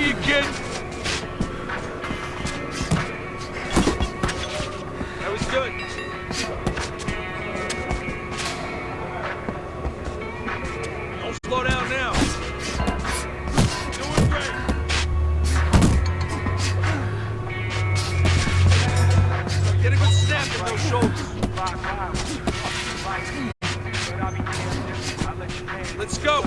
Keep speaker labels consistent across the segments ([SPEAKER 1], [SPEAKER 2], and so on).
[SPEAKER 1] See you, kid. That was good. Don't slow down now. Doing great. Get a good snap in those shoulders. Let's go.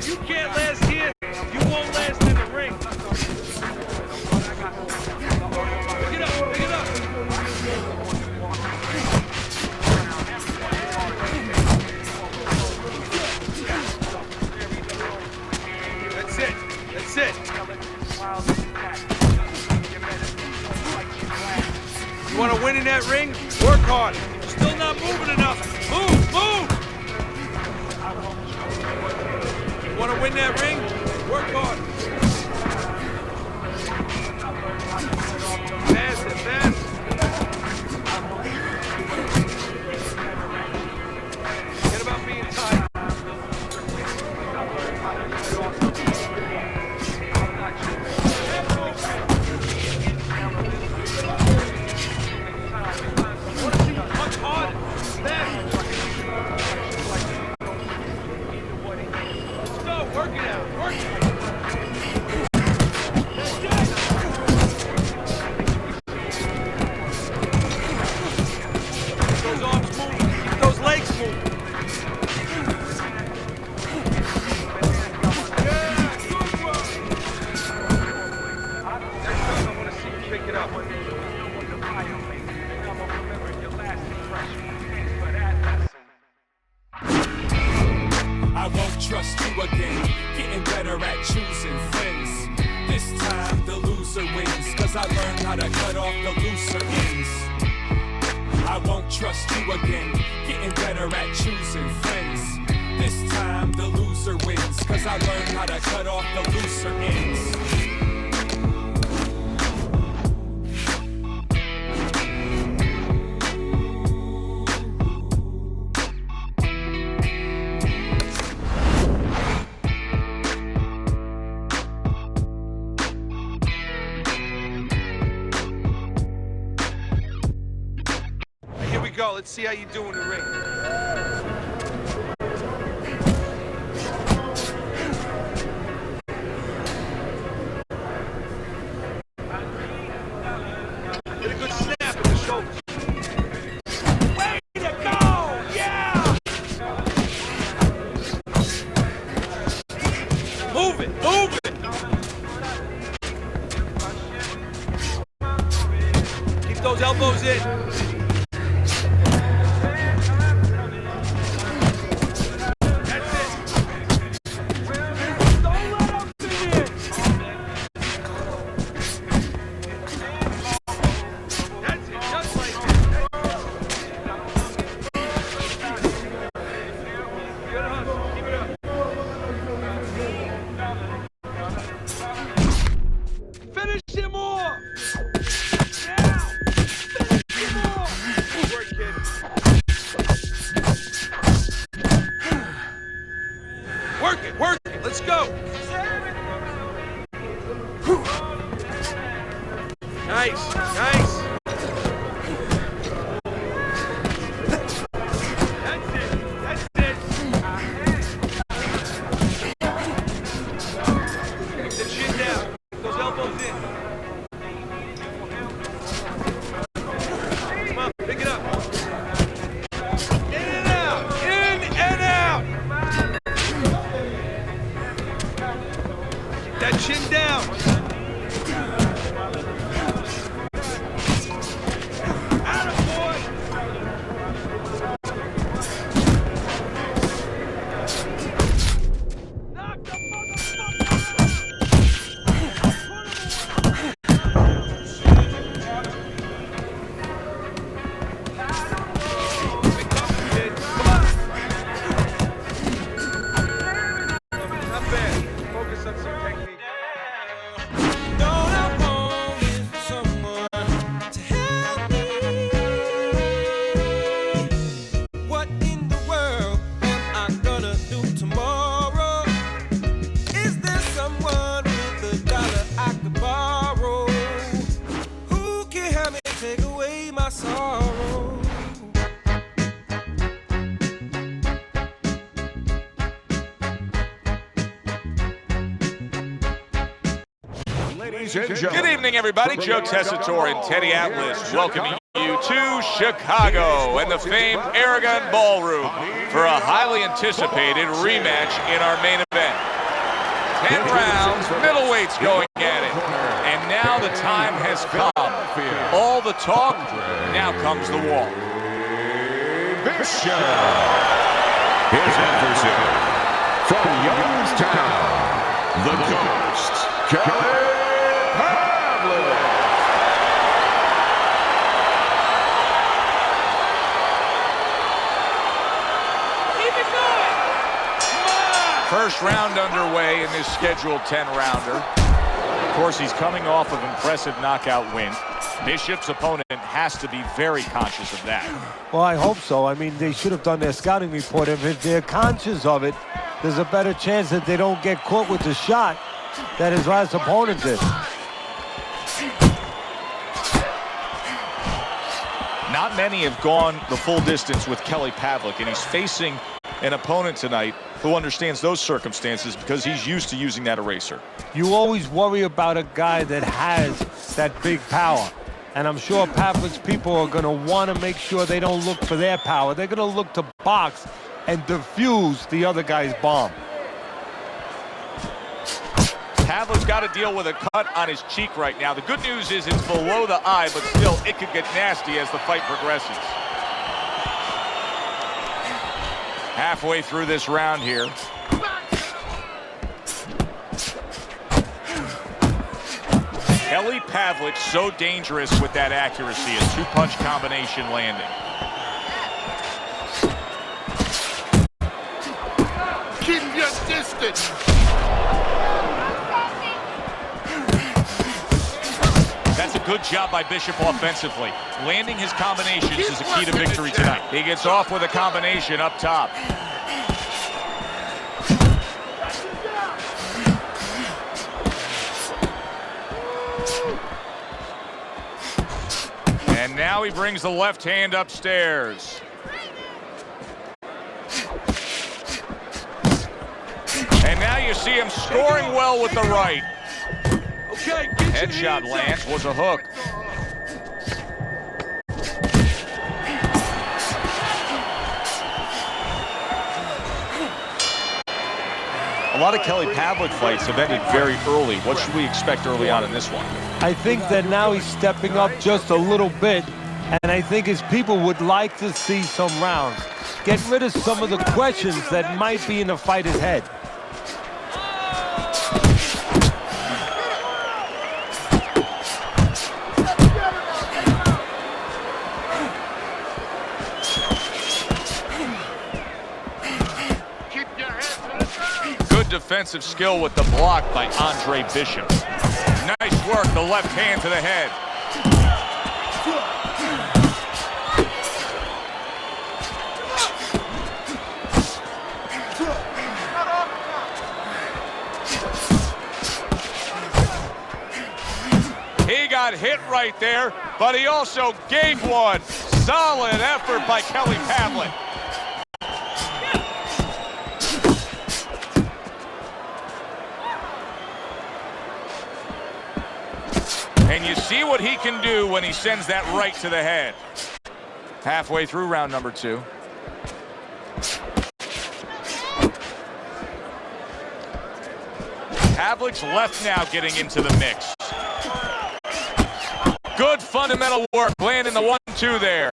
[SPEAKER 1] You can't last here. You won't last in the ring. Pick it up. Pick it up. That's it. That's it. You want to win in that ring? Work hard. You're still not moving enough. Move, move. You want to win that ring? Work hard. Fast it, fast. Forget about being tight. Much harder. Fast. Let's go. Work it out. Work it. Keep those arms moving. Keep those legs moving. Yeah, good work. Next time I want to see you pick it up.
[SPEAKER 2] I won't trust you again, getting better at choosing friends. This time the loser wins, cause I learned how to cut off the looser ends. I won't trust you again, getting better at choosing friends. This time the loser wins, cause I learned how to cut off the looser ends.
[SPEAKER 1] Here we go. Let's see how you do in the ring. Get a good snap in the shoulders. Way to go! Yeah! Move it! Move it! Keep those elbows in. Finish him off! Now! Finish him off! Good work, kid. Work it, let's go! Nice, nice! That's it! Keep the chin down. Those elbows in. Come on, pick it up. In and out. In and out. Keep that chin down. sorrow.
[SPEAKER 3] Ladies and gentlemen.
[SPEAKER 4] Good evening, everybody. Joe Tessitore and Teddy Atlas welcoming you to Chicago and the famed Aragon Ballroom for a highly anticipated rematch in our main event. 10 rounds, middleweights going at it. And now the time has come. All the talk, now comes the walk.
[SPEAKER 3] Bishop. His adversary from Youngstown, the Ghost, Kelly Pavlik.
[SPEAKER 1] Keep it going! Come on!
[SPEAKER 4] First round underway in this scheduled 10-rounder. Of course, he's coming off of impressive knockout win. Bishop's opponent has to be very conscious of that.
[SPEAKER 5] Well, I hope so. I mean, they should have done their scouting report. If they're conscious of it, there's a better chance that they don't get caught with the shot that his last opponent did.
[SPEAKER 4] Not many have gone the full distance with Kelly Pavlik, and he's facing an opponent tonight who understands those circumstances because he's used to using that eraser.
[SPEAKER 5] You always worry about a guy that has that big power. And I'm sure Pavlik's people are going to want to make sure they don't look for their power. They're going to look to box and defuse the other guy's bomb.
[SPEAKER 4] Pavlik's got to deal with a cut on his cheek right now. The good news is it's below the eye, but still it could get nasty as the fight progresses. Halfway through this round here. Kelly Pavlik so dangerous with that accuracy, a two-punch combination landing.
[SPEAKER 3] Keep your distance.
[SPEAKER 4] That's a good job by Bishop offensively. Landing his combinations is a key to victory tonight. He gets off with a combination up top. And now he brings the left hand upstairs. And now you see him scoring well with the right.
[SPEAKER 1] Okay, get your
[SPEAKER 4] Headshot
[SPEAKER 1] hands
[SPEAKER 4] lands,
[SPEAKER 1] up.
[SPEAKER 4] was a hook. A lot of Kelly Pavlik fights have ended very early. What should we expect early on in this one?
[SPEAKER 5] I think that now he's stepping up just a little bit, and I think his people would like to see some rounds. Get rid of some of the questions that might be in the fighter's head.
[SPEAKER 4] Good defensive skill with the block by Andre Bishop. Nice work, the left hand to the head. He got hit right there, but he also gave one. Solid effort by Kelly Pavlik. And you see what he can do when he sends that right to the head. Halfway through round number 2. Pavlik's left now getting into the mix. Good fundamental work, landing the 1-2 there.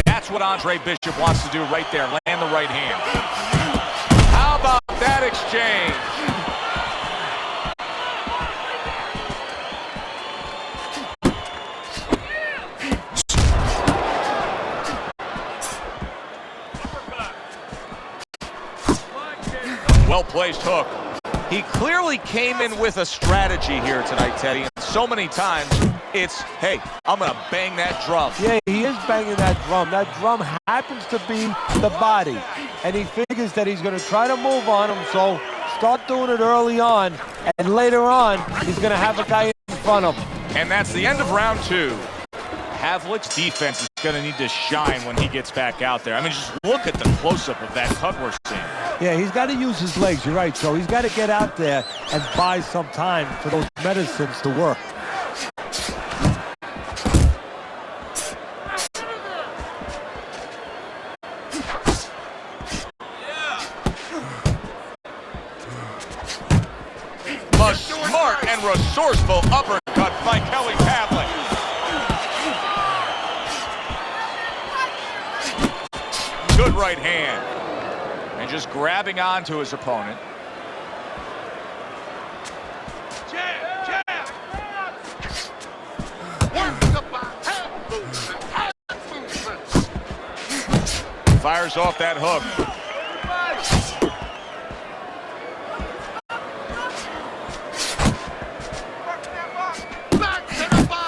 [SPEAKER 4] That's what Andre Bishop wants to do right there, land the right hand. How about that exchange? Well-placed hook. He clearly came in with a strategy here tonight, Teddy. So many times, It's, hey, I'm going to bang that drum.
[SPEAKER 5] Yeah, he is banging that drum. That drum happens to be the body. And he figures that he's going to try to move on him, so start doing it early on. And later on, he's going to have a guy in front of him.
[SPEAKER 4] And that's the end of round 2. Havlic's defense is going to need to shine when he gets back out there. I mean, just look at the close-up of that cut we're seeing.
[SPEAKER 5] Yeah, he's got to use his legs, you're right. So he's got to get out there and buy some time for those medicines to work.
[SPEAKER 4] A smart and resourceful uppercut by Kelly Pavlik. Good right hand. And just grabbing onto his opponent. Fires off that hook.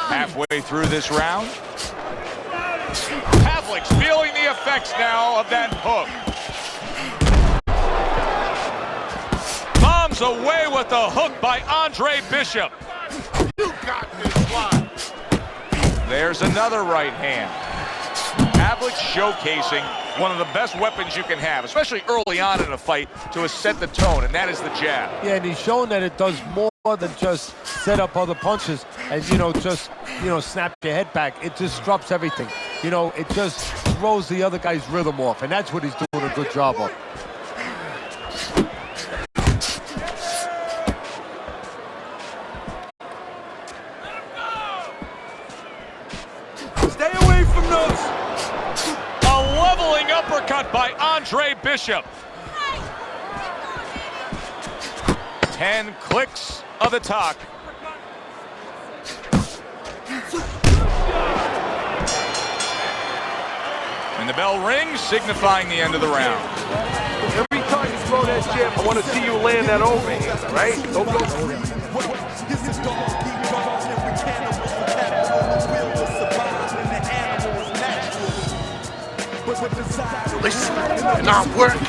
[SPEAKER 4] Halfway through this round, Pavlik's feeling the effects now of that hook. Bombs away with the hook by Andre Bishop.
[SPEAKER 3] You got this one.
[SPEAKER 4] There's another right hand. Pavlik's showcasing one of the best weapons you can have, especially early on in a fight, to set the tone, and that is the jab.
[SPEAKER 5] Yeah, and he's shown that it does more than just set up other punches and, just, snap your head back. It disrupts everything. It just throws the other guy's rhythm off, and that's what he's doing a good job of.
[SPEAKER 1] Stay away from those.
[SPEAKER 4] A leveling uppercut by Andre Bishop. 10 clicks of the talk. And the bell rings, signifying the end of the round.
[SPEAKER 1] Every time you throw that jab, I want to see you land that overhand, all right? Don't go.
[SPEAKER 3] Listen, you're not working.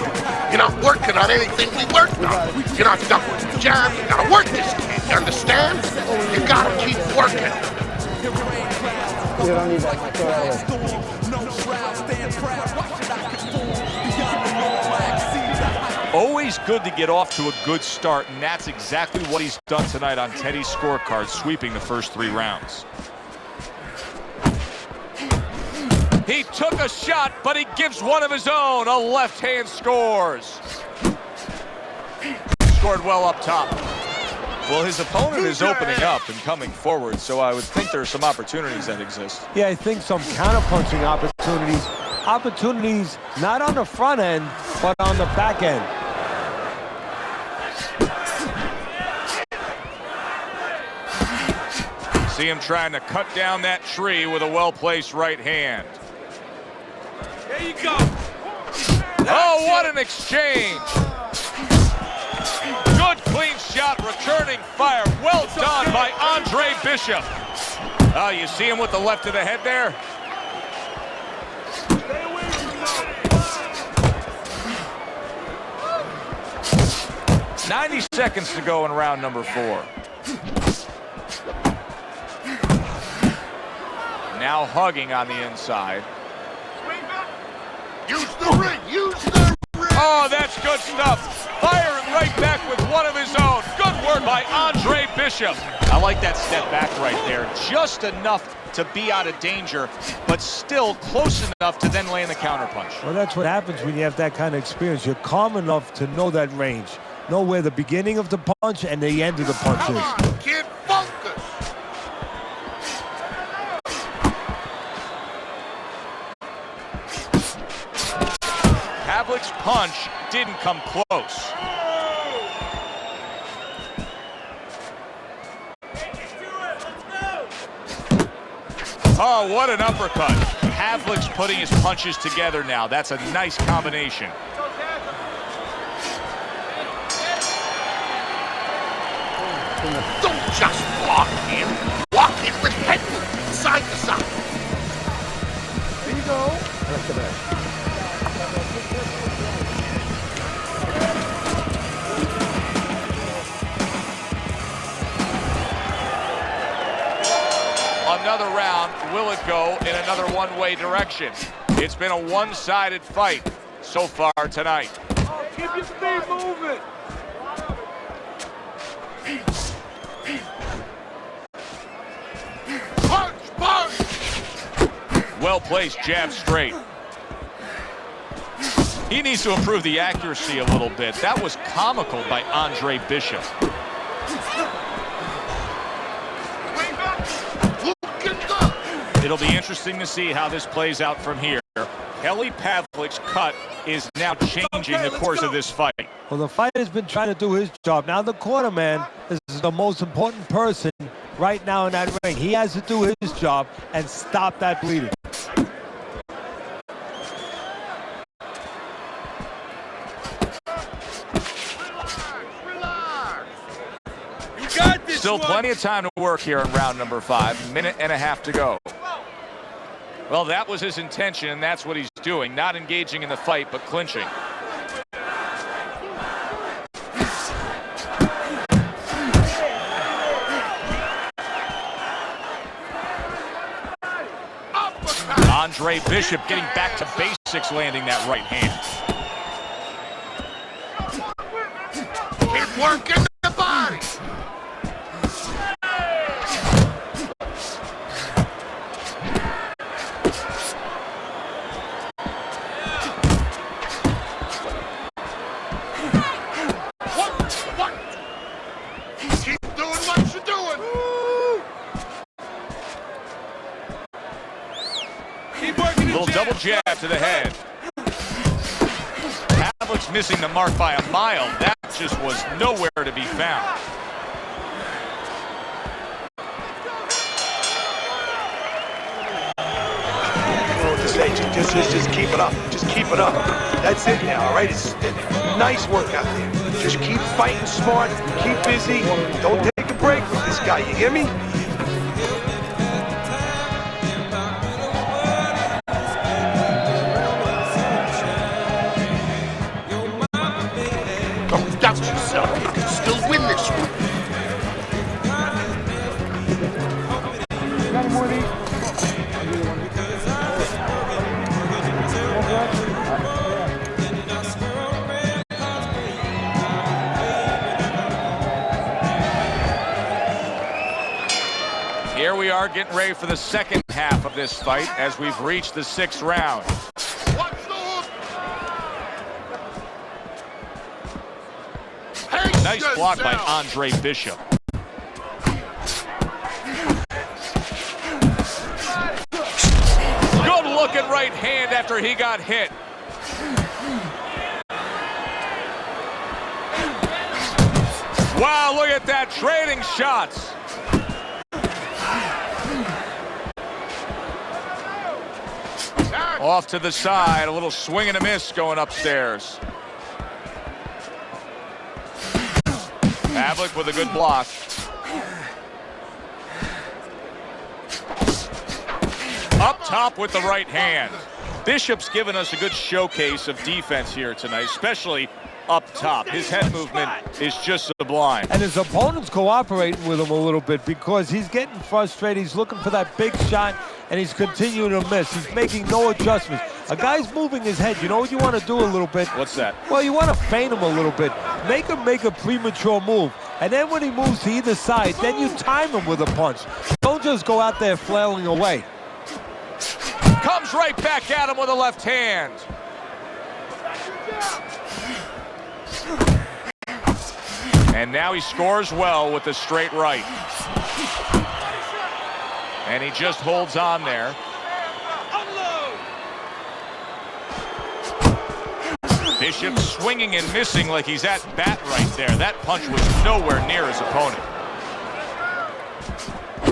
[SPEAKER 3] You're not working on anything we worked on. You're not done with the job. You gotta work this kid. You understand? You gotta keep working.
[SPEAKER 6] You don't need that.
[SPEAKER 4] Always good to get off to a good start, and that's exactly what he's done tonight on Teddy's scorecard, sweeping the first 3 rounds. He took a shot, but he gives one of his own. A left hand scores. Scored well up top. Well, his opponent is opening up and coming forward, so I would think there are some opportunities that exist.
[SPEAKER 5] Yeah, I think some counter-punching opportunities. Opportunities not on the front end, but on the back end.
[SPEAKER 4] See him trying to cut down that tree with a well-placed right hand.
[SPEAKER 1] There you go.
[SPEAKER 4] Oh, what an exchange. Good clean shot, returning fire. Well done by Andre Bishop. Oh, you see him with the left of the head there?
[SPEAKER 1] Stay away from those.
[SPEAKER 4] 90 seconds to go in round number 4. Now hugging on the inside.
[SPEAKER 3] Use the ring. Use the ring.
[SPEAKER 4] Oh, that's good stuff. Firing right back with one of his own. Good work by Andre Bishop. I like that step back right there. Just enough to be out of danger, but still close enough to then land the counterpunch.
[SPEAKER 5] Well, that's what happens when you have that kind of experience. You're calm enough to know that range. Know where the beginning of the punch and the end of the punch
[SPEAKER 3] Come
[SPEAKER 5] is.
[SPEAKER 3] on, kid. Focus.
[SPEAKER 4] Pavlik's punch didn't come close. Oh, what an uppercut. Pavlik's putting his punches together now. That's a nice combination.
[SPEAKER 3] Don't just block him. Walk It was heading side to side.
[SPEAKER 6] There you go. I like the back.
[SPEAKER 4] Another round, will it go in another one-way direction? It's been a one-sided fight so far tonight.
[SPEAKER 1] Oh, keep your feet moving.
[SPEAKER 3] Punch, punch!
[SPEAKER 4] Well-placed jab straight. He needs to improve the accuracy a little bit. That was comical by Andre Bishop. It'll be interesting to see how this plays out from here. Kelly Pavlik's cut is now changing the course of this fight.
[SPEAKER 5] Well, the fighter's been trying to do his job. Now the cornerman is the most important person right now in that ring. He has to do his job and stop that bleeding.
[SPEAKER 1] You got this.
[SPEAKER 4] Still plenty of time to work here in round number 5. Minute and a half to go. Well, that was his intention, and that's what he's doing. Not engaging in the fight, but clinching. Andre Bishop getting back to basics, landing that right hand.
[SPEAKER 3] Keep working the body. What? Keep doing what you're doing.
[SPEAKER 1] Keep working the
[SPEAKER 4] Little double jab to the head. Pavlik's missing the mark by a mile. That just was nowhere to be found.
[SPEAKER 7] Just keep it up. Just keep it up. That's it now, all right? It's nice work out there. Just keep fighting smart. Keep busy. Don't take a break with this guy. You hear me?
[SPEAKER 3] Don't doubt yourself. You can still win this one.
[SPEAKER 6] Got any more of these?
[SPEAKER 4] Here we are getting ready for the second half of this fight as we've reached the 6th round.
[SPEAKER 3] Watch the hook. Pace
[SPEAKER 4] Nice block by
[SPEAKER 3] yourself.
[SPEAKER 4] Andre Bishop. Good looking right hand after he got hit. Wow, look at that, trading shots. Off to the side, a little swing and a miss going upstairs. Pavlik with a good block. Up top with the right hand. Bishop's given us a good showcase of defense here tonight, especially up top. His head movement is just sublime.
[SPEAKER 5] And his opponent's cooperating with him a little bit because he's getting frustrated. He's looking for that big shot, and he's continuing to miss. He's making no adjustments. A guy's moving his head. You know what you want to do a little bit?
[SPEAKER 4] What's that?
[SPEAKER 5] Well, you want to feint him a little bit. Make him make a premature move. And then when he moves to either side, then you time him with a punch. Don't just go out there flailing away.
[SPEAKER 4] Comes right back at him with a left hand. And now he scores well with the straight right. And he just holds on there. Bishop swinging and missing like he's at bat right there. That punch was nowhere near his opponent.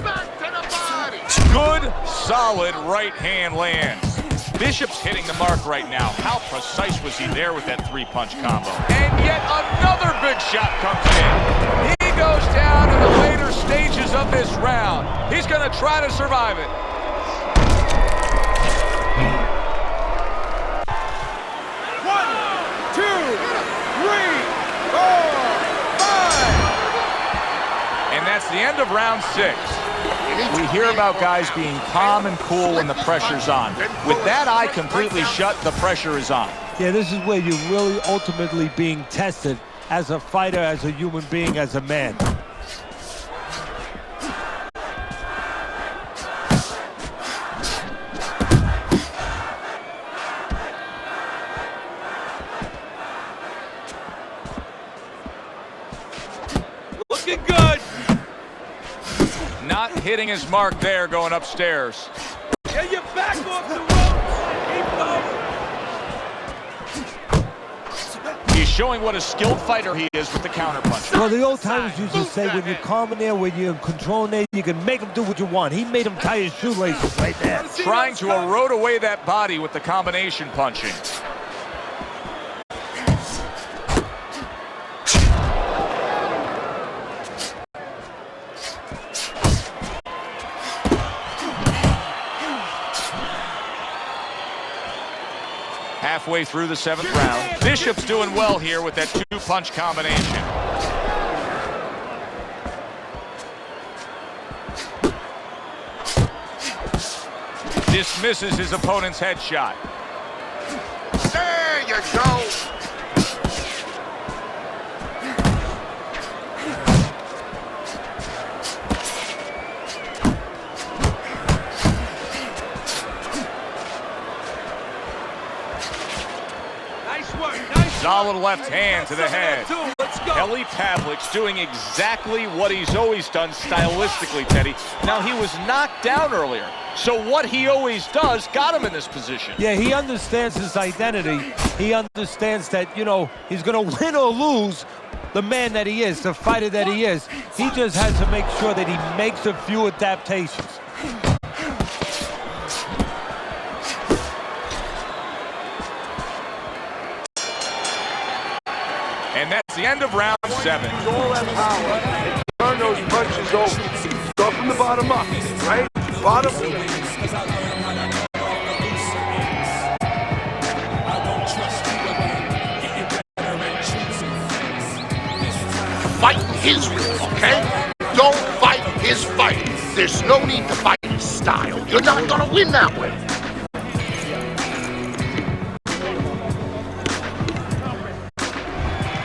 [SPEAKER 3] Back to the body.
[SPEAKER 4] Good, solid right hand lands. Bishop's hitting the mark right now. How precise was he there with that 3-punch combo? And yet another big shot comes in. He goes down in the later stages of this round. He's going to try to survive it. And that's the end of round 6.
[SPEAKER 8] We hear about guys being calm and cool when the pressure's on. With that eye completely shut, the pressure is on.
[SPEAKER 5] Yeah, this is where you're really ultimately being tested as a fighter, as a human being, as a man.
[SPEAKER 1] Looking good.
[SPEAKER 4] Not hitting his mark there going upstairs.
[SPEAKER 1] Get your back off the ropes. Keep going.
[SPEAKER 8] He's showing what a skilled fighter he is with the counterpunch.
[SPEAKER 5] Well, the old timers used to say when you're calm in there, when you're in control in there, you can make him do what you want. He made him tie his shoelaces right there.
[SPEAKER 4] Trying to erode away that body with the combination punching. Halfway through the 7th round. Bishop's doing well here with that 2-punch combination. Dismisses his opponent's headshot.
[SPEAKER 3] There you go.
[SPEAKER 4] Solid left hand to the head.
[SPEAKER 1] Let's go.
[SPEAKER 4] Kelly Pavlik's doing exactly what he's always done stylistically, Teddy. Now, he was knocked down earlier, so what he always does got him in this position.
[SPEAKER 5] Yeah, he understands his identity. He understands that, you know, he's going to win or lose the man that he is, the fighter that he is. He just has to make sure that he makes a few adaptations.
[SPEAKER 4] And that's the end of round 7.
[SPEAKER 7] Use all that power and turn those punches over. Start from the bottom up, right? Bottom.
[SPEAKER 3] Fight his rhythm, okay? Don't fight his fight. There's no need to fight his style. You're not gonna win that way.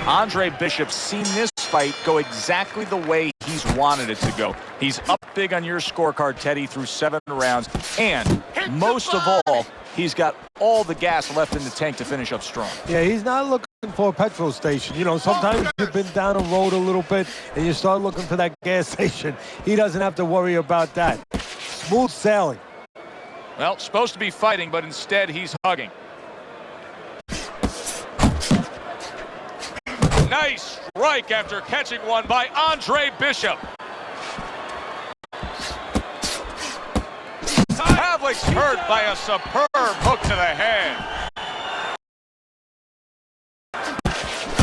[SPEAKER 8] Andre Bishop's seen this fight go exactly the way he's wanted it to go. He's up big on your scorecard, Teddy, through 7 rounds. And most of all, he's got all the gas left in the tank to finish up strong.
[SPEAKER 5] Yeah, he's not looking for a petrol station. You know, sometimes you've been down a road a little bit and you start looking for that gas station. He doesn't have to worry about that. Smooth sailing.
[SPEAKER 4] Well, supposed to be fighting, but instead he's hugging. Nice strike after catching one by Andre Bishop. Pavlik's hurt by a superb hook to the head.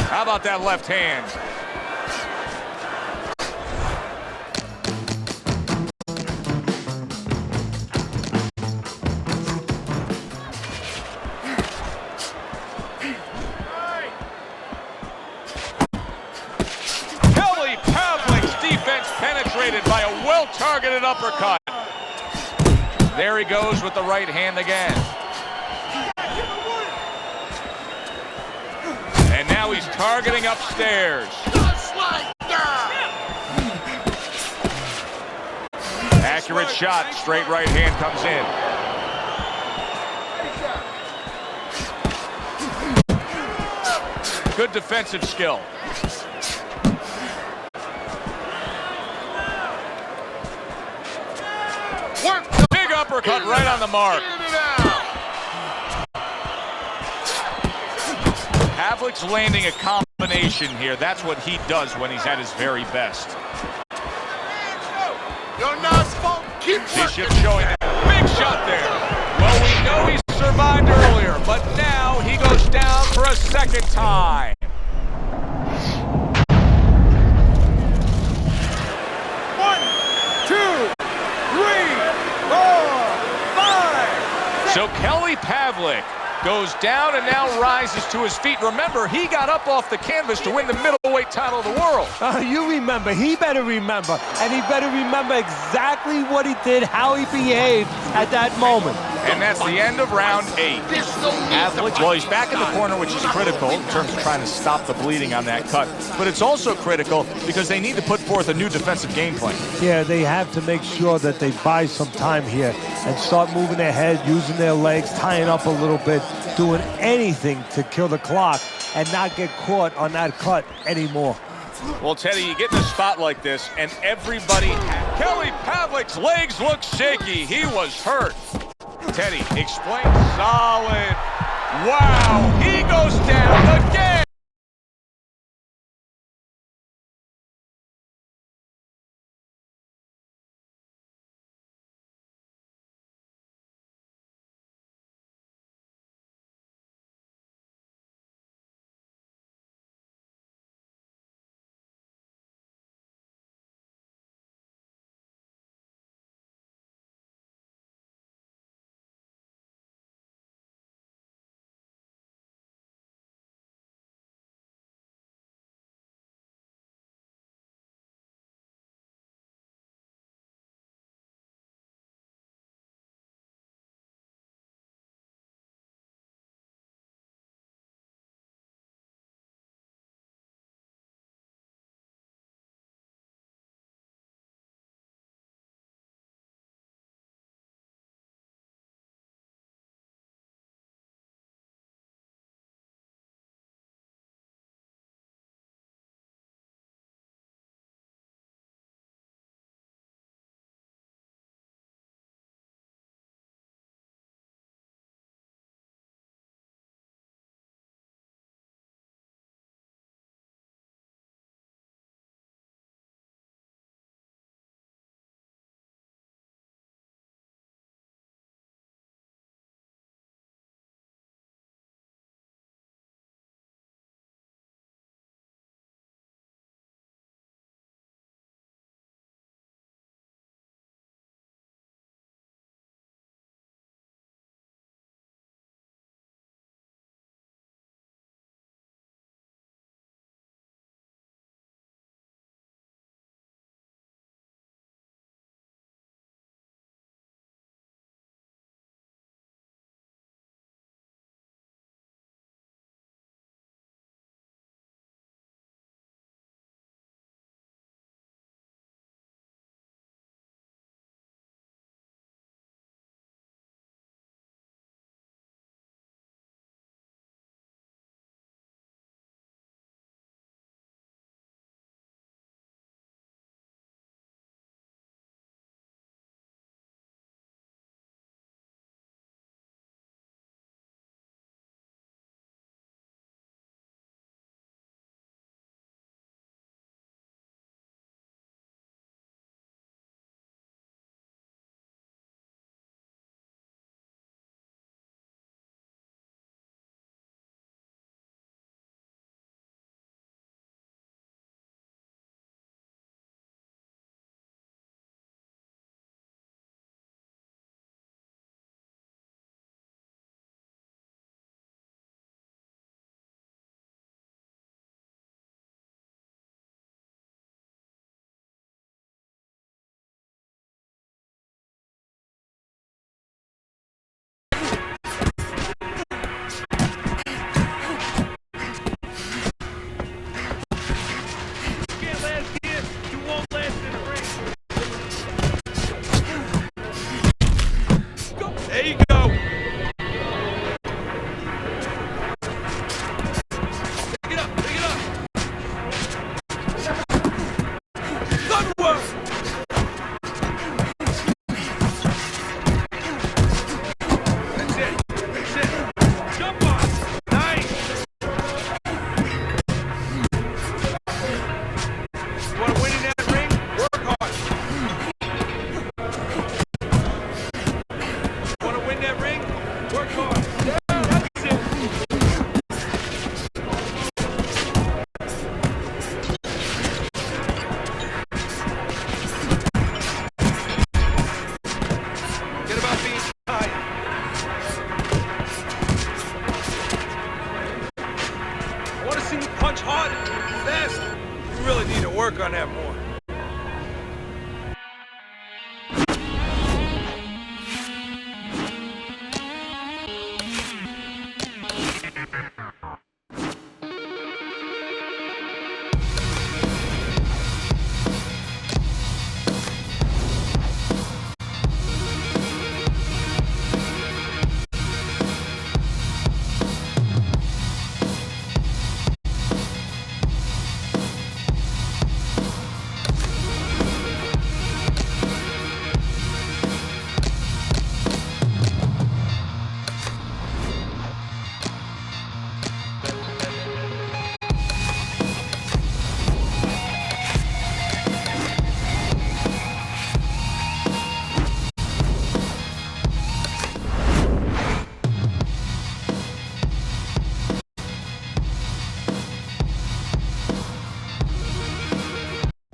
[SPEAKER 4] How about that left hand? Kelly Pavlik's defense penetrated by a well-targeted uppercut. There he goes with the right hand again. And now he's targeting upstairs.
[SPEAKER 3] Just like that.
[SPEAKER 4] Accurate shot, straight right hand comes in. Good defensive skill.
[SPEAKER 3] Work.
[SPEAKER 4] Big uppercut right on the mark. Pavlik's landing a combination here. That's what he does when he's at his very best.
[SPEAKER 3] You're not supposed to keep
[SPEAKER 4] Bishop
[SPEAKER 3] working.
[SPEAKER 4] showing that big shot there. Well, we know he survived earlier, but now he goes down for a second time. Pavlik goes down and now rises to his feet. Remember, he got up off the canvas to win the middleweight title of the world.
[SPEAKER 5] You remember. He better remember. And he better remember exactly what he did, how he behaved at that moment.
[SPEAKER 4] And that's the end of round 8.
[SPEAKER 8] Pavlik, well, he's back in the corner, which is critical in terms of trying to stop the bleeding on that cut. But it's also critical because they need to put forth a new defensive game plan.
[SPEAKER 5] Yeah, they have to make sure that they buy some time here and start moving their head, using their legs, tying up a little bit, doing anything to kill the clock and not get caught on that cut anymore.
[SPEAKER 4] Well, Teddy, you get in a spot like this, and everybody... Kelly Pavlik's legs look shaky. He was hurt. Teddy, explain. Solid. Wow, he goes down again.
[SPEAKER 1] seen you punch hard and fast. You really need to work on that more.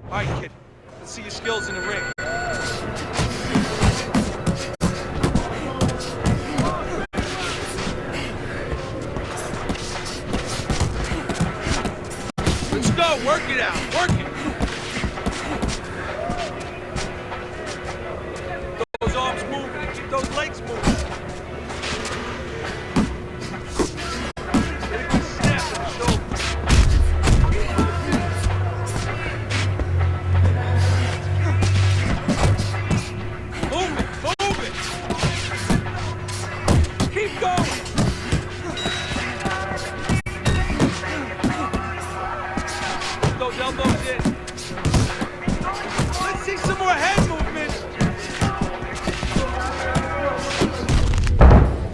[SPEAKER 1] All right, kid. Let's see your skills in the ring. Let's go. Work it out. Work it. Keep those arms moving and keep those legs moving. Get a good snap in the shoulder. Those elbows in. Let's see some more head movement.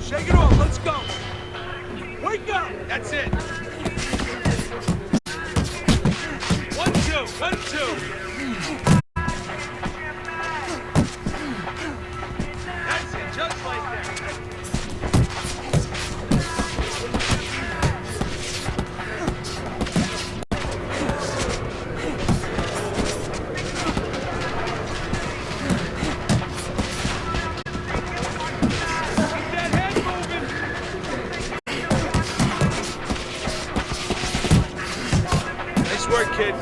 [SPEAKER 1] Shake it off. Let's go. Wake up. That's it. 1, 2. 1, 2. That's it. Just like that. Nice work, kid.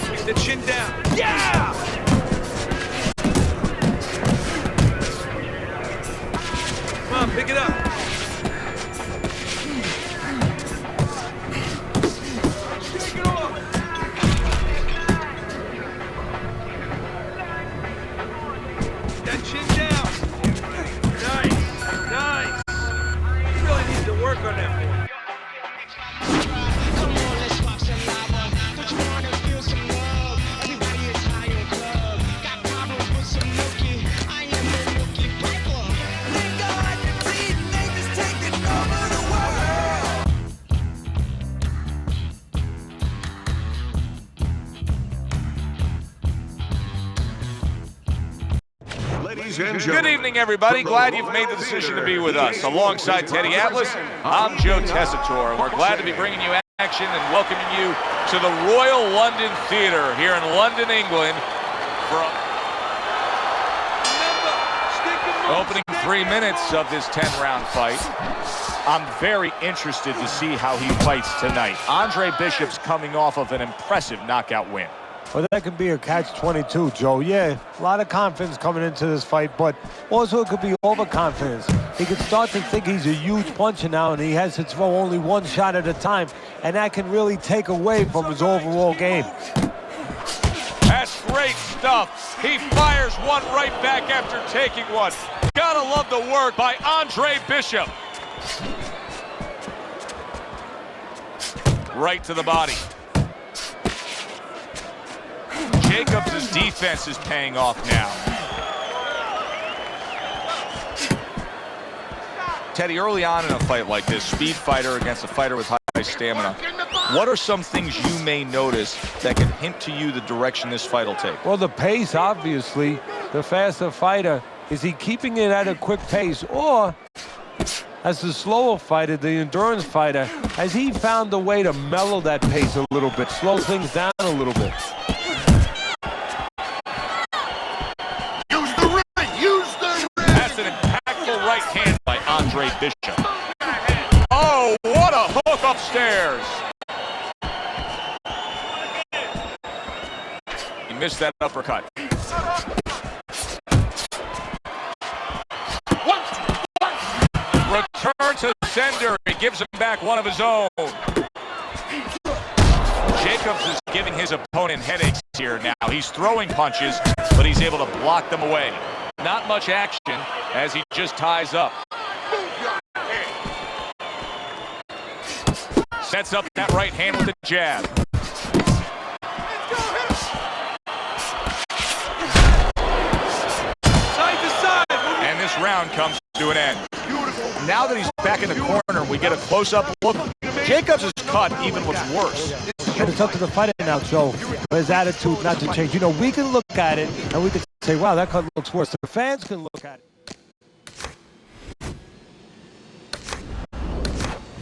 [SPEAKER 1] Keep the chin down. Yeah! Come on, pick it up. That chin down. Nice. Nice. You really need to work on that more.
[SPEAKER 9] Come on, let's rock some lava. Don't you wanna feel some love? Everybody is high on club. Got problems with some nookie. I am the nookie piper. Thank God the teenagers taking over the world.
[SPEAKER 4] Good evening, everybody. Glad you've made the decision to be with us. Alongside Teddy Atlas, I'm Joe Tessitore, and we're glad to be bringing you action and welcoming you to the Royal London Theatre here in London, England, for opening 3 minutes of this 10-round fight. I'm very interested to see how he fights tonight. Andre Bishop's coming off of an impressive knockout win.
[SPEAKER 5] Well, that could be a catch-22, Joe. Yeah, a lot of confidence coming into this fight, but also it could be overconfidence. He could start to think he's a huge puncher now, and he has to throw only one shot at a time, and that can really take away from his overall game.
[SPEAKER 4] That's great stuff. He fires one right back after taking one. Gotta love the work by Andre Bishop. Right to the body. Jacobs' defense is paying off now. Teddy, early on in a fight like this, speed fighter against a fighter with high stamina, what are some things you may notice that can hint to you the direction this fight will take?
[SPEAKER 5] Well, the pace, obviously. The faster fighter, is he keeping it at a quick pace, or as the slower fighter, the endurance fighter, has he found a way to mellow that pace a little bit, slow things down a little bit.
[SPEAKER 3] Use the ring! Use the ring!
[SPEAKER 4] That's an impactful right hand by Andre Bishop. Oh, what a hook upstairs! He missed that uppercut. Return to sender. He gives him back one of his own. Jacobs is giving his opponent headaches here now. He's throwing punches, but he's able to block them away. Not much action as he just ties up. Sets up that right hand with a jab.
[SPEAKER 1] Side to side.
[SPEAKER 4] And this round comes to an end. Now that he's back in the corner, we get a close-up look. Jacobs' cut even looks worse.
[SPEAKER 5] And it's up to the fighter now, Joe, for his attitude not to change. You know, we can look at it and we can say, wow, that cut looks worse. The fans can look at it.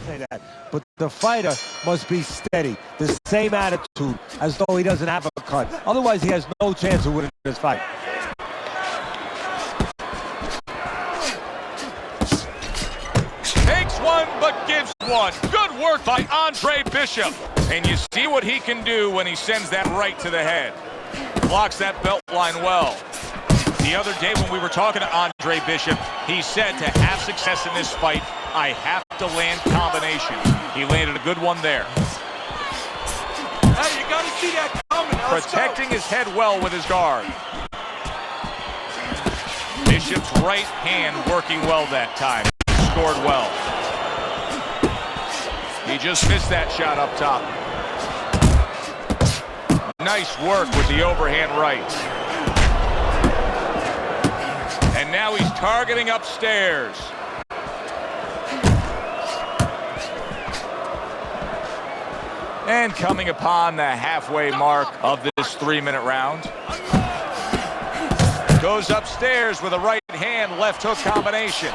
[SPEAKER 5] Say that. But the fighter must be steady, the same attitude as though he doesn't have a cut. Otherwise, he has no chance of winning this fight.
[SPEAKER 4] Takes one, but gives one. Good work by Andre Bishop. And you see what he can do when he sends that right to the head. Blocks that belt line well. The other day when we were talking to Andre Bishop, he said to have success in this fight, I have to land combinations. He landed a good one there.
[SPEAKER 1] Hey, you gotta see that coming. Now,
[SPEAKER 4] Protecting his head well with his guard. Bishop's right hand working well that time. Scored well. He just missed that shot up top. Nice work with the overhand right. And now he's targeting upstairs. And coming upon the halfway mark of this 3-minute round. Goes upstairs with a right hand, left hook combination.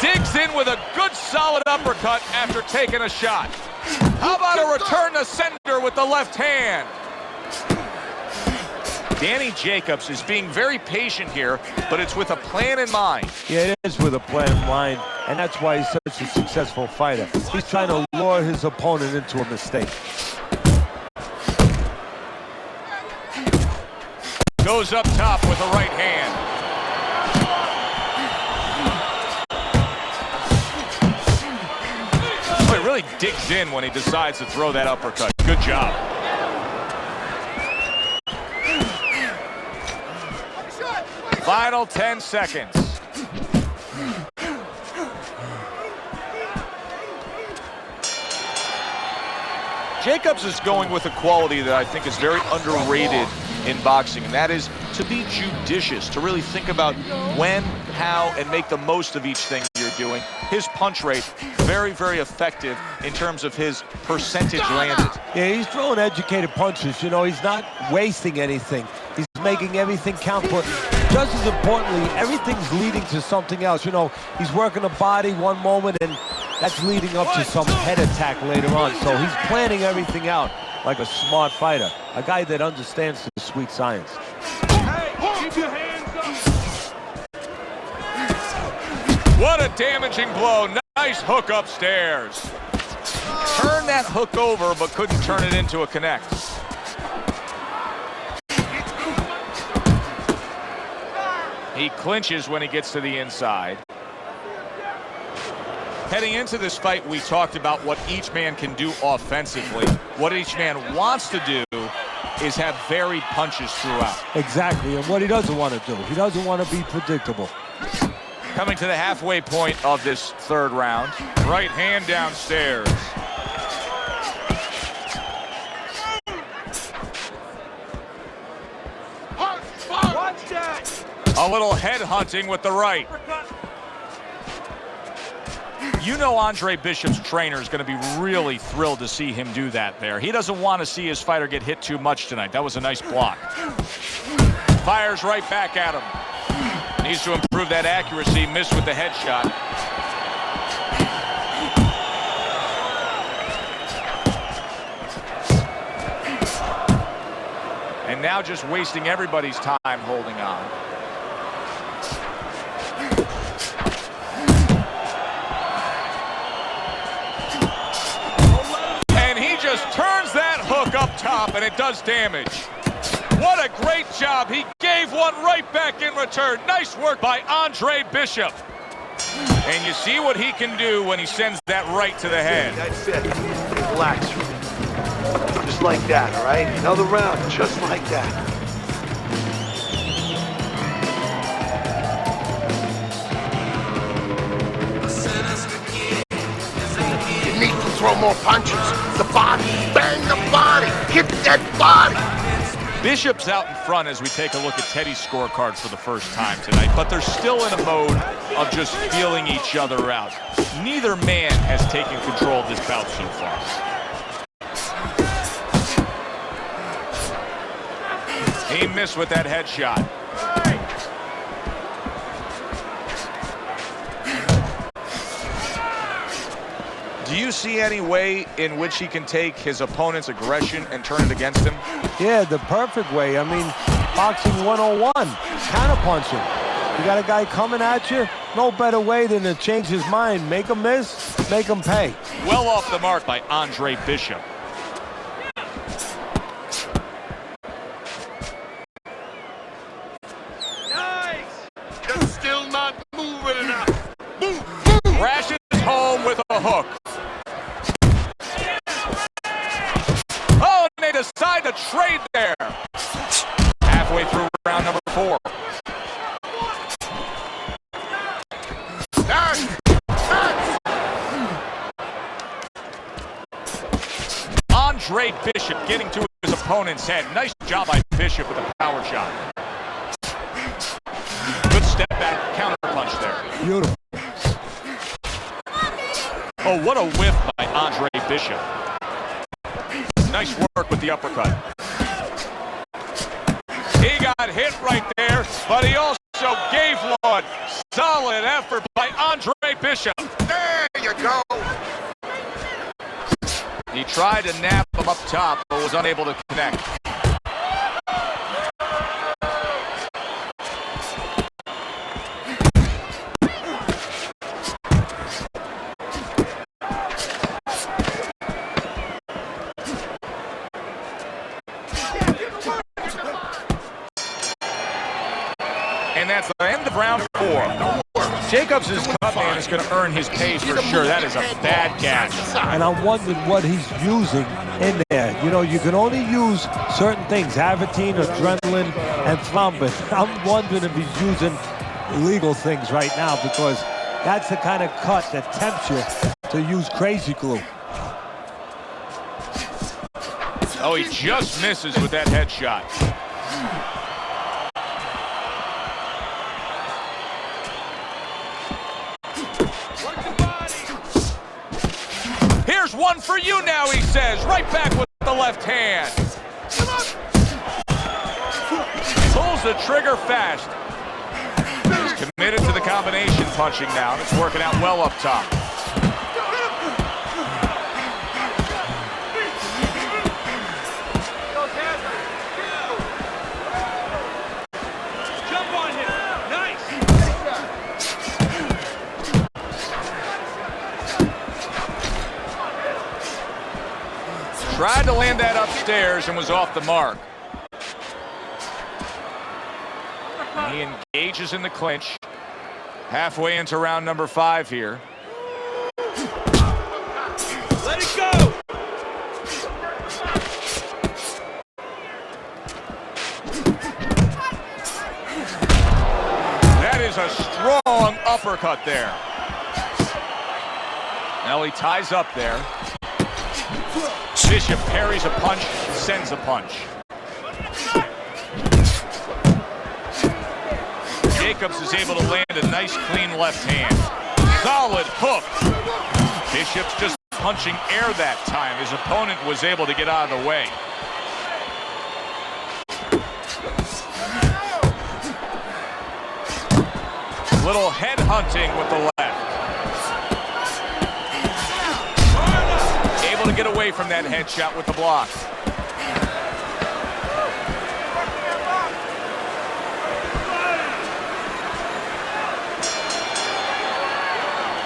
[SPEAKER 4] Digs in with a good solid uppercut after taking a shot. How about a return to sender with the left hand? Danny Jacobs is being very patient here, but it's with a plan in mind.
[SPEAKER 5] Yeah, it is with a plan in mind, and that's why he's such a successful fighter. He's trying to lure his opponent into a mistake.
[SPEAKER 4] Goes up top with a right hand. He really digs in when he decides to throw that uppercut. Good job. Final 10 seconds. Jacobs is going with a quality that I think is very underrated in boxing, and that is to be judicious, to really think about when, how, and make the most of each thing you're doing. His punch rate, very, very effective in terms of his percentage landed.
[SPEAKER 5] Yeah, he's throwing educated punches. You know, he's not wasting anything. He's making everything count, but just as importantly, everything's leading to something else. You know, he's working the body one moment, and that's leading up to some head attack later on. So he's planning everything out like a smart fighter, a guy that understands the sweet science.
[SPEAKER 1] Hey, keep your hands up.
[SPEAKER 4] What a damaging blow. Nice hook upstairs. Turned that hook over, but couldn't turn it into a connect. He clinches when he gets to the inside. Heading into this fight, we talked about what each man can do offensively. What each man wants to do is have varied punches throughout.
[SPEAKER 5] Exactly, and what he doesn't want to do. He doesn't want to be predictable.
[SPEAKER 4] Coming to the halfway point of this third round. Right hand downstairs.
[SPEAKER 1] Watch that.
[SPEAKER 4] A little head hunting with the right. You know Andre Bishop's trainer is going to be really thrilled to see him do that there. He doesn't want to see his fighter get hit too much tonight. That was a nice block. Fires right back at him. Needs to improve that accuracy. Missed with the headshot.
[SPEAKER 8] now just wasting everybody's time holding on.
[SPEAKER 4] And he just turns that hook up top, and it does damage. What a great job. He gave one right back in return. Nice work by Andre Bishop. And you see what he can do when he sends that right to the head.
[SPEAKER 7] That's it. Relax. Just like that, all right? Another round, just like that.
[SPEAKER 3] You need to throw more punches. The body, bang the body, hit that body.
[SPEAKER 8] Bishop's out in front as we take a look at Teddy's scorecard for the first time tonight, but they're still in a mode of just feeling each other out. Neither man has taken control of this bout so far. He missed with that headshot. Do you see any way in which he can take his opponent's aggression and turn it against him?
[SPEAKER 5] Yeah, the perfect way. I mean, boxing 101, counterpunching. You got a guy coming at you, no better way than to change his mind. Make him miss, make him pay.
[SPEAKER 8] Well off the mark by Andre Bishop.
[SPEAKER 1] Nice!
[SPEAKER 3] You're still not moving enough. Move.
[SPEAKER 8] Crashes home with a hook. Oh, and they decide to trade there. Halfway through round number 4. Andre Bishop getting to his opponent's head. Nice job by Bishop with a power shot. Good step back counter punch there.
[SPEAKER 5] Beautiful.
[SPEAKER 8] Oh, what a whiff by Andre Bishop. Nice work with the uppercut. He got hit right there, but he also gave one. Solid effort by Andre Bishop.
[SPEAKER 3] There you go.
[SPEAKER 8] He tried to nab him up top, but was unable to connect. And that's the end of round 4. Jacobs' cut man is going to earn his pay for sure. That is a bad catch.
[SPEAKER 5] And I'm wondering what he's using in there. You know, you can only use certain things, Avitine, adrenaline, and thrombin. I'm wondering if he's using illegal things right now, because that's the kind of cut that tempts you to use crazy glue.
[SPEAKER 8] Oh, he just misses with that headshot. Here's one for you now, he says. Right back with the left hand. Pulls the trigger fast. He's committed to the combination punching now. It's working out well up top.
[SPEAKER 1] Jump on him! Nice!
[SPEAKER 8] Tried to land that upstairs and was off the mark. And he engages in the clinch. Halfway into round number 5 here.
[SPEAKER 1] Let it go!
[SPEAKER 8] That is a strong uppercut there. Now he ties up there. Bishop parries a punch, sends a punch. Jacobs is able to land a nice clean left hand. Solid hook. Bishop's just punching air that time. His opponent was able to get out of the way. Little head hunting with the left. Able to get away from that headshot with the block.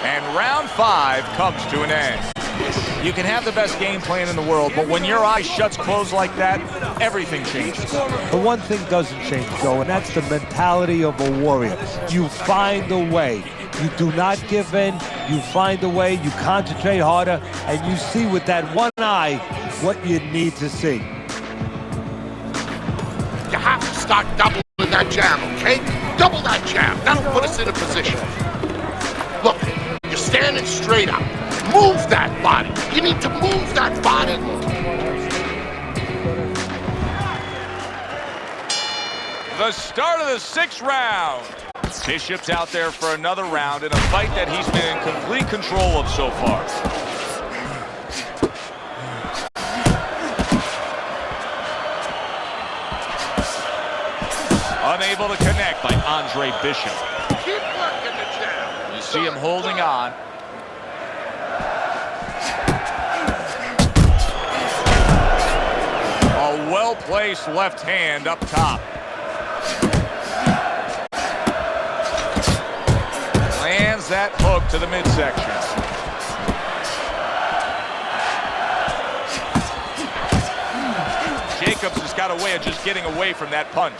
[SPEAKER 8] And round 5 comes to an end. You can have the best game plan in the world, but when your eyes shuts closed like that, everything changes.
[SPEAKER 5] The one thing doesn't change, Joe, and that's the mentality of a warrior. You find a way. You do not give in. You find a way. You concentrate harder, and you see with that one eye what you need to see.
[SPEAKER 3] You have to start doubling that jab, okay? Double that jab. That'll put us in a position. Look, you're standing straight up. Move that body. You need to move that body.
[SPEAKER 4] The start of the 6th round. Bishop's out there for another round in a fight that he's been in complete control of so far. Unable to connect by Andre Bishop.
[SPEAKER 3] Keep working the jab.
[SPEAKER 8] You see him holding on.
[SPEAKER 4] A well-placed left hand up top. Lands that hook to the midsection. Jacobs has got a way of just getting away from that punch.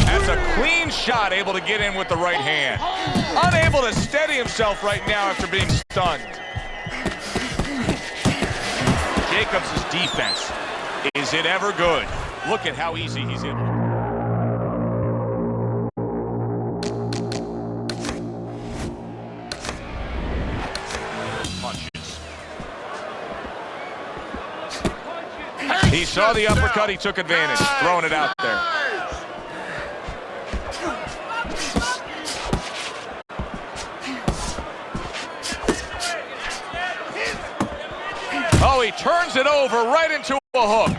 [SPEAKER 4] That's a clean shot, able to get in with the right hand. Unable to steady himself right now after being stunned. Jacobs' defense, is it ever good? Look at how easy he's able to. He saw the uppercut, he took advantage, throwing it out there. Oh, he turns it over right into a hook.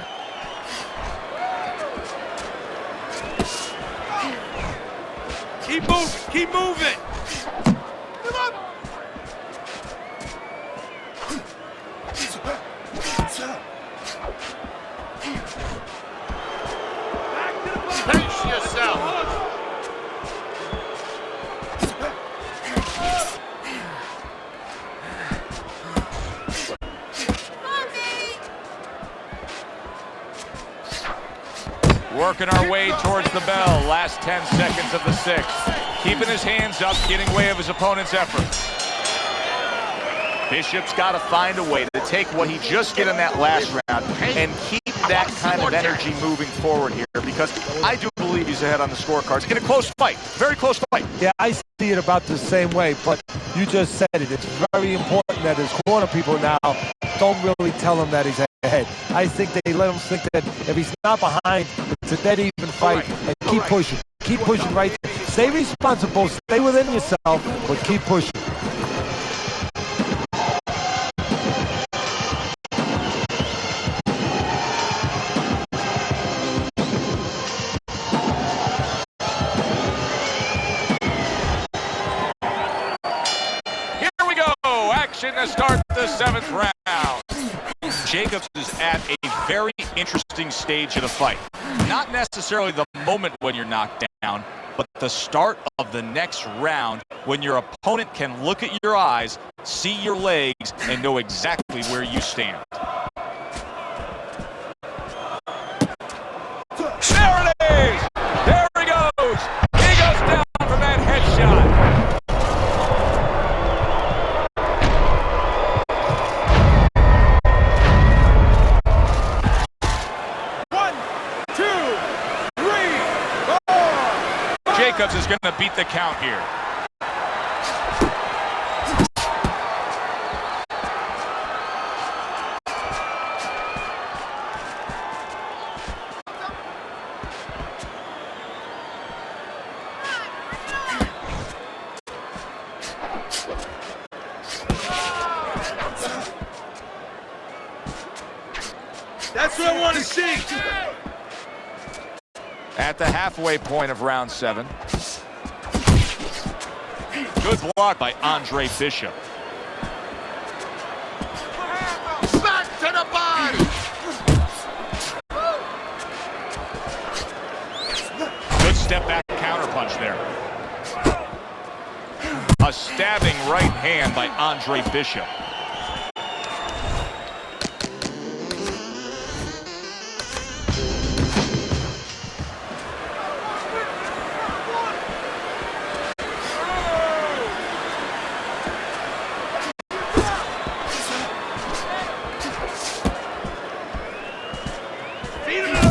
[SPEAKER 1] Keep moving, keep moving.
[SPEAKER 3] Pace yourself.
[SPEAKER 4] Working our way towards the bell. Last 10 seconds of the 6th. Keeping his hands up, getting way of his opponent's effort.
[SPEAKER 8] Bishop's got to find a way to take what he just did in that last round and keep that kind of energy moving forward here, because I do believe he's ahead on the scorecards in a close fight, very close fight.
[SPEAKER 5] Yeah, I see it about the same way, but you just said it. It's very important that his corner people now don't really tell him that he's ahead. I think they let him think that if he's not behind, it's a dead even fight, and keep pushing. Keep pushing right there. Stay responsible, stay within yourself, but keep pushing.
[SPEAKER 4] To start the 7th round. Jacobs is at a very interesting stage of the fight. Not necessarily the moment when you're knocked down, but the start of the next round when your opponent can look at your eyes, see your legs, and know exactly where you stand. There it is! There he goes! He goes down from that headshot. Jacobs is going to beat the count here.
[SPEAKER 1] That's what I want to see.
[SPEAKER 4] At the halfway point of round 7. Good block by Andre Bishop.
[SPEAKER 3] Back to the body.
[SPEAKER 4] Good step back counter punch there. A stabbing right hand by Andre Bishop.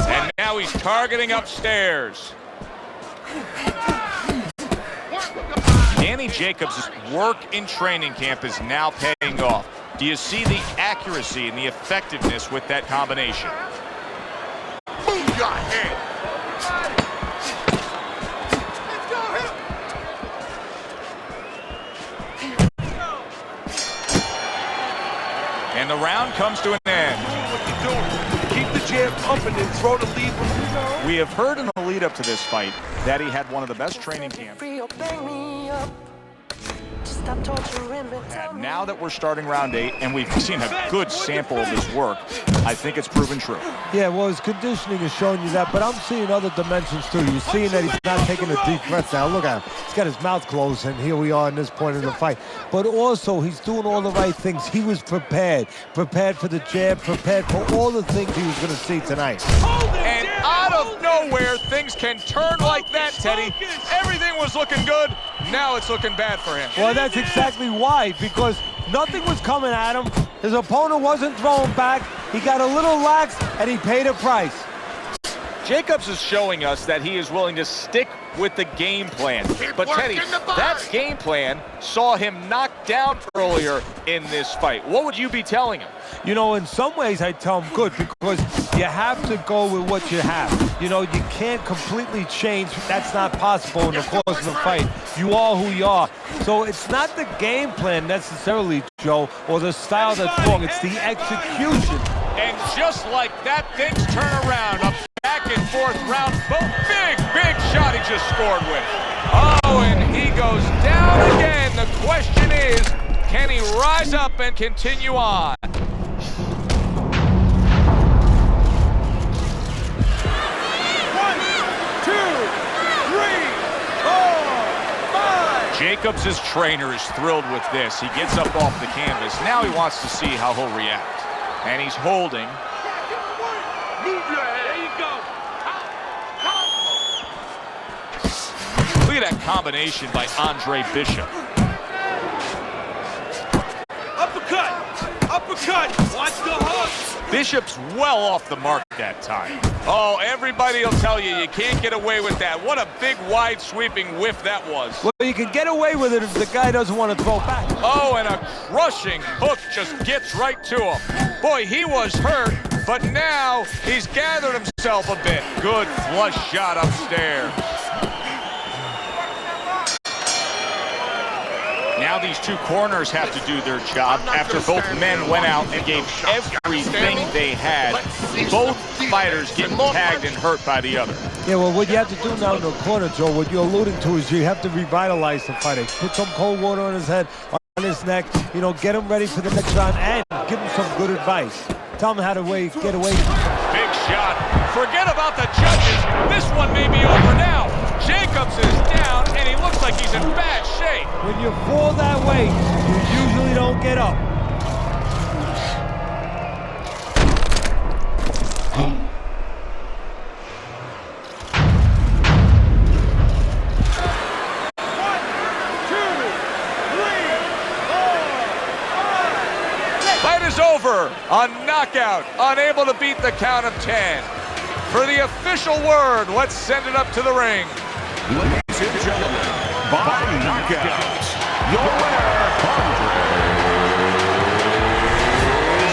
[SPEAKER 4] And now he's targeting upstairs. Danny Jacobs' work in training camp is now paying off. Do you see the accuracy and the effectiveness with that combination?
[SPEAKER 3] Move your head.
[SPEAKER 4] And the round comes to an end.
[SPEAKER 7] What you doing? Keep the jab pumping and throw the lead.
[SPEAKER 8] We have heard in the lead up to this fight that he had one of the best training camps. And now that we're starting round 8 and we've seen a good sample of his work, I think it's proven true.
[SPEAKER 5] Yeah, well, his conditioning is showing you that, but I'm seeing other dimensions too. You're seeing that he's not taking a deep breath now. Look at him. He's got his mouth closed, and here we are in this point in the fight. But also, he's doing all the right things. He was prepared. Prepared for the jab, prepared for all the things he was going to see tonight.
[SPEAKER 4] And out of nowhere, things can turn like that, Teddy. Everything was looking good. Now it's looking bad for him.
[SPEAKER 5] Well, that's exactly why, because nothing was coming at him. His opponent wasn't throwing back. He got a little lax, and he paid a price.
[SPEAKER 4] Jacobs is showing us that he is willing to stick with the game plan. But Teddy, that game plan saw him knocked down earlier in this fight. What would you be telling him?
[SPEAKER 5] You know, in some ways I tell him good, because you have to go with what you have. You know, you can't completely change. That's not possible in the course of the fight. You are who you are. So it's not the game plan necessarily, Joe, or the style that's wrong. It's the execution.
[SPEAKER 4] And just like that, things turn around. A back and forth round. Big shot he just scored with. Oh, and he goes down again. The question is, can he rise up and continue on? Jacobs' trainer is thrilled with this. He gets up off the canvas. Now he wants to see how he'll react. And he's holding.
[SPEAKER 1] Move your head. There you go.
[SPEAKER 4] Look at that combination by Andre Bishop.
[SPEAKER 1] Uppercut. Watch the hooks.
[SPEAKER 4] Bishop's well off the mark that time. Oh, everybody will tell you, you can't get away with that. What a big, wide, sweeping whiff that was.
[SPEAKER 5] Well, you can get away with it if the guy doesn't want to throw back.
[SPEAKER 4] Oh, and a crushing hook just gets right to him. Boy, he was hurt, but now he's gathered himself a bit. Good flush shot upstairs. Now these two corners have to do their job after both men went out and gave everything they had. Both fighters getting tagged and hurt by the other.
[SPEAKER 5] Yeah, well, what you have to do now in the corner, Joe, what you're alluding to is you have to revitalize the fighter. Put some cold water on his head, on his neck, you know, get him ready for the next round and give him some good advice. Tell him how to get away from it.
[SPEAKER 4] Big shot. Forget about the judges. This one may be over now. Jacobs is down, and he looks like he's in bad shape.
[SPEAKER 5] When you fall that way, you usually don't get up.
[SPEAKER 4] Fight is over. A knockout. Unable to beat the count of 10. For the official word, let's send it up to the ring.
[SPEAKER 10] Ladies and gentlemen, by knockout, your winner,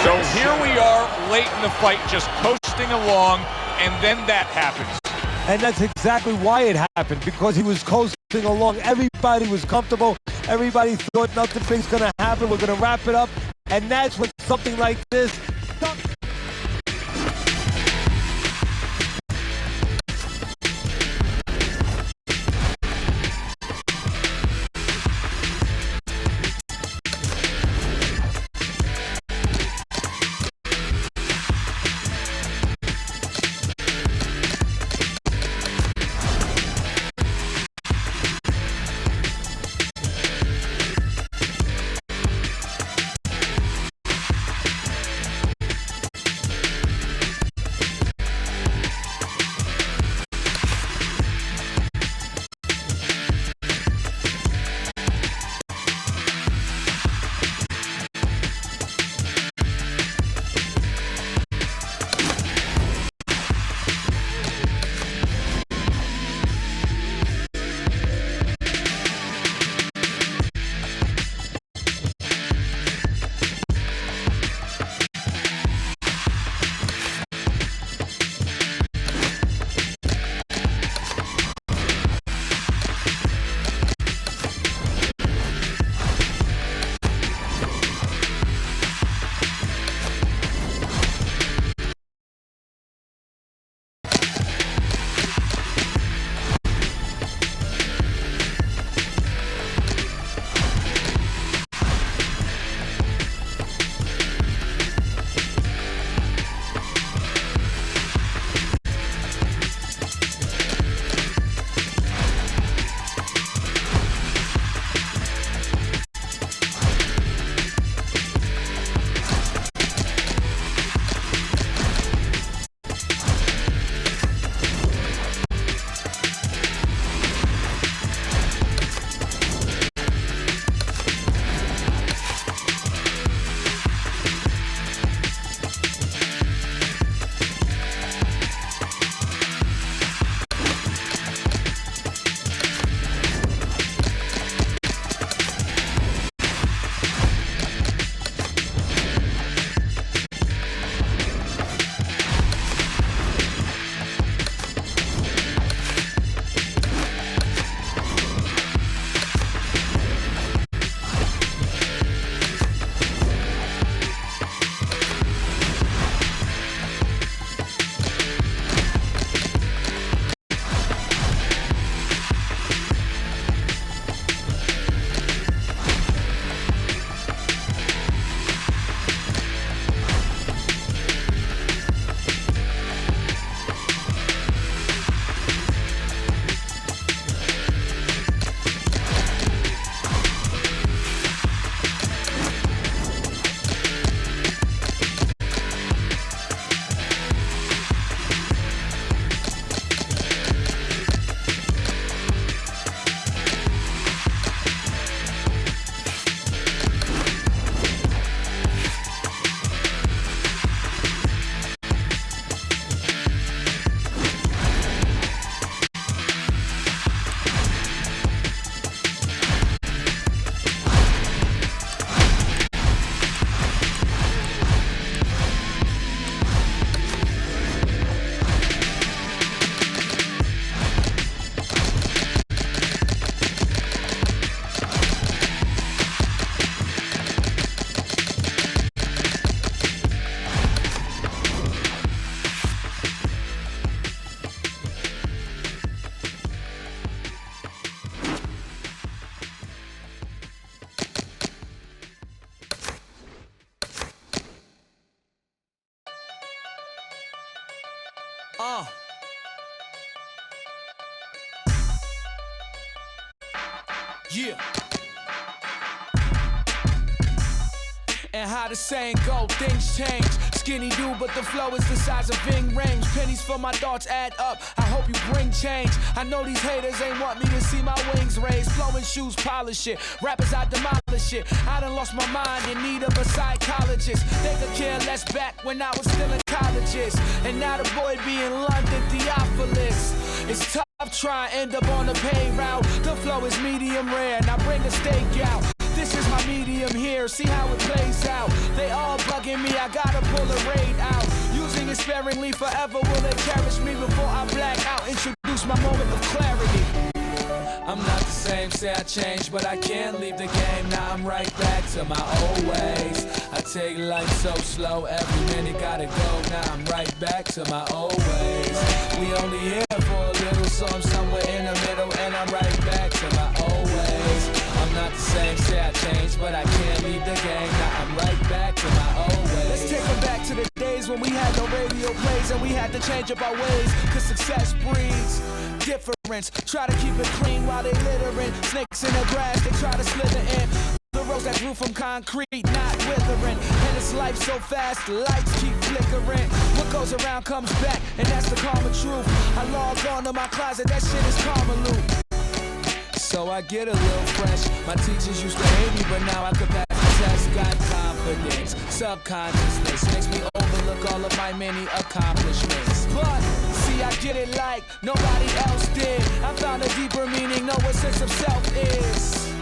[SPEAKER 4] So here we are, late in the fight, just coasting along, and then that happens.
[SPEAKER 5] And that's exactly why it happened, because he was coasting along. Everybody was comfortable. Everybody thought nothing big's going to happen. We're going to wrap it up. And that's when something like this.
[SPEAKER 9] Yeah. And how the saying go, things change. Skinny dude, but the flow is the size of Ving Rhames. Pennies for my thoughts add up. I hope you bring change. I know these haters ain't want me to see my wings raised. Flowing shoes, polish it. Rappers, I demolish it. I done lost my mind in need of a psychologist. They could care less back when I was still in colleges. And now the boy be in London, Theophilus. It's tough trying to end up on the pay route. The flow is medium rare. Now bring a steak out. This is my medium here, see how it plays out. They all bugging me, I gotta pull a raid out. Using it sparingly, forever will they cherish me before I black out. Introduce my moment of clarity. I'm not the same, say I changed, but I can't leave the game. Now I'm right back to my old ways. I take life so slow, every minute gotta go. Now I'm right back to my old ways. We only here for a little, so I'm somewhere in the middle, and I'm right back to my old ways. I'm not the same, say I changed, but I can't leave the game. Now I'm right back to my old ways. Let's take them back to the days when we had no radio plays and we had to change up our ways, cause success breeds difference. Try to keep it clean while they littering. Snakes in the grass, they try to slither in. The rose that grew from concrete, not withering. And it's life so fast, the lights keep flickering. What goes around comes back, and that's the karma truth. I log on to my closet, that shit is karma loop. So I get a little fresh. My teachers used to hate me, but now I could pass the test. Got confidence, subconsciousness makes me overlook all of my many accomplishments. But see, I get it like nobody else did. I found a deeper meaning, know what sense of self is.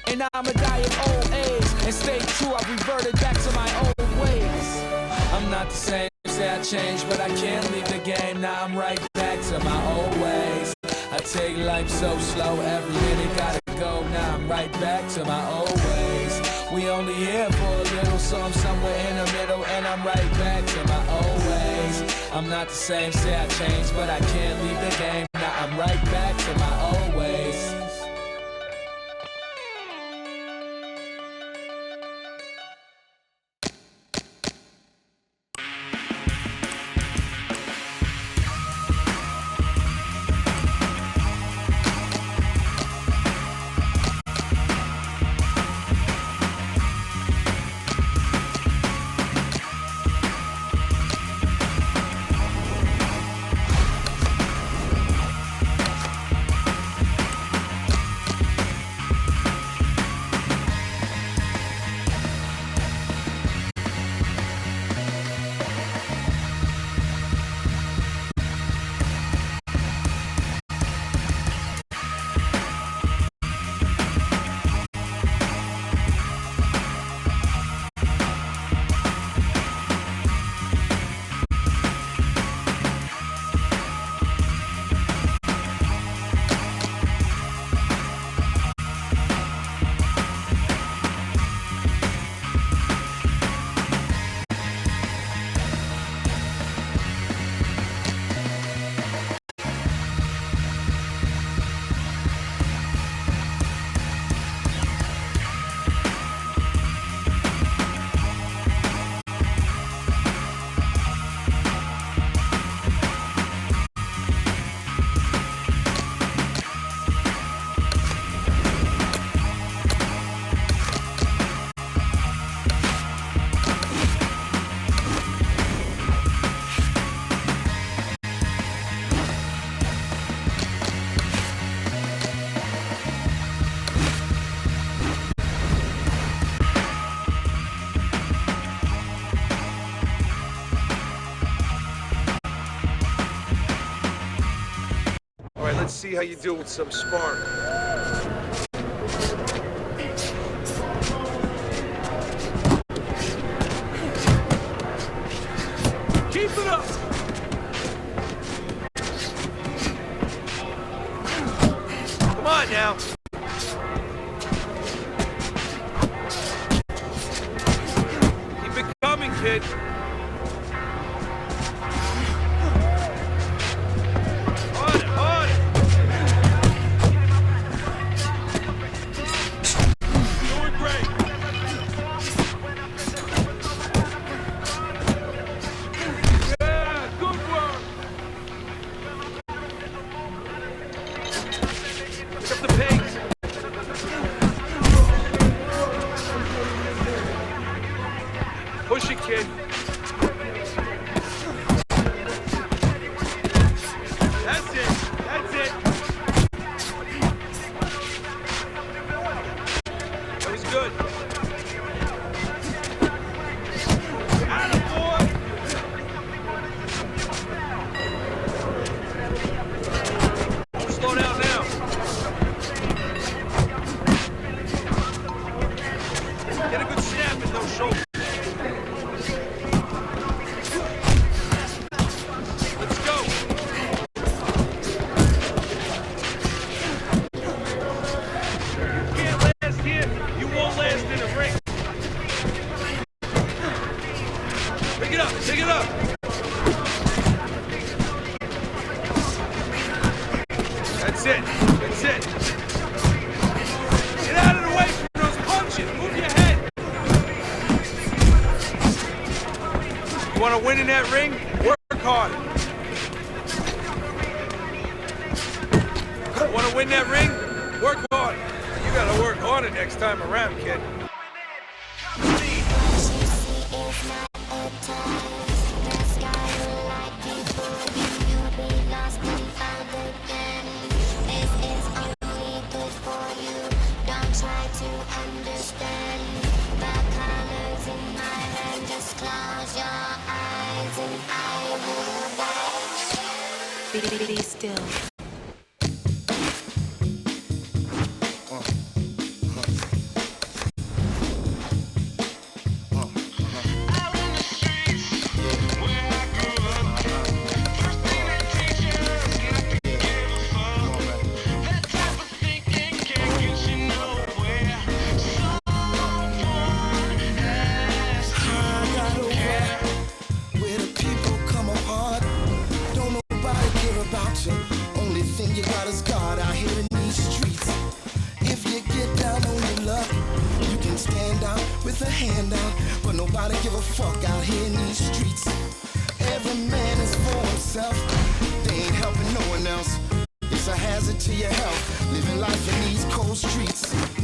[SPEAKER 9] And I'ma die of old age and stay true. I've reverted back to my old ways. I'm not the same, say I changed, but I can't leave the game. Now I'm right back to my old ways. I take life so slow, every minute gotta go. Now I'm right back to my old ways. We only here for a little, so I'm somewhere in the middle, and I'm right back to my old ways. I'm not the same, say I changed, but I can't leave the game. Now I'm right back to my old ways.
[SPEAKER 7] Let's see how you do with some sparring.
[SPEAKER 1] Keep it up! Come on now! Keep it coming, kid! winning that ring? Work harder. Want to win that ring? Work harder. You gotta work harder next time around, kid.
[SPEAKER 11] Be still.
[SPEAKER 9] Only thing you got is God out here in these streets. If you get down on your luck, you can stand out with a hand out, but nobody give a fuck out here in these streets. Every man is for himself, they ain't helping no one else. It's a hazard to your health, living life in these cold streets.